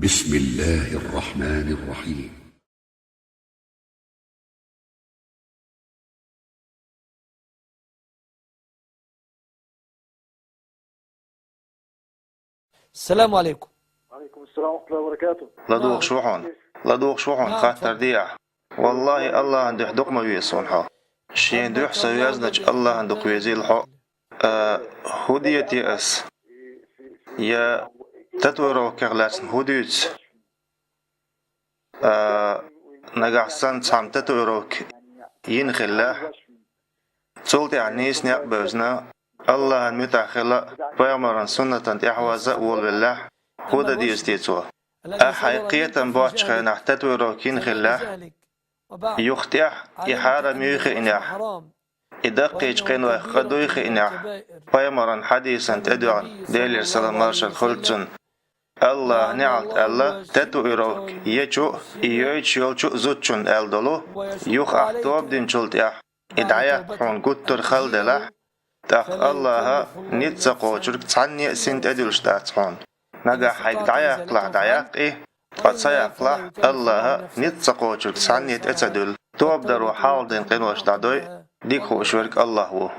بسم الله الرحمن الرحيم. السلام عليكم. وعليكم السلام ورحمة الله وبركاته. لدوق شوحون خاطر ديع والله الله عندك دق ما بيصونها شين دوح سويازنج الله عندك ويزيل حق هديتي اس يا تتورو كغلاتن هديت نجحسن سام تتوروك ينخلا تولتي عنيس نقبزنا الله متأخلا بيامرن سنة تحوز والله هذا دي استيتوا حقيقة باشخ نحتتو روكين خلا يختح إحارة ميخ إنح إدقيج قين وخدويخ إنح بيامرن حديثا تدعن ديلير سلام مرشد خلتن الله نعلت الله تتو إروك يجو يويش يولشو زوتشن ألدولو يوخ أحتواب دين شلتح إدعيا حون قطر خلدلح تاق الله نتسقو جرك تعني سنت أدلشتات حون نجا حيك دعيق لا دعيق إيه قد سيق لا الله نتسقو جرك تعني أتدل توب درو حاول دين قنوش دعدوي ديك هو شورك الله هو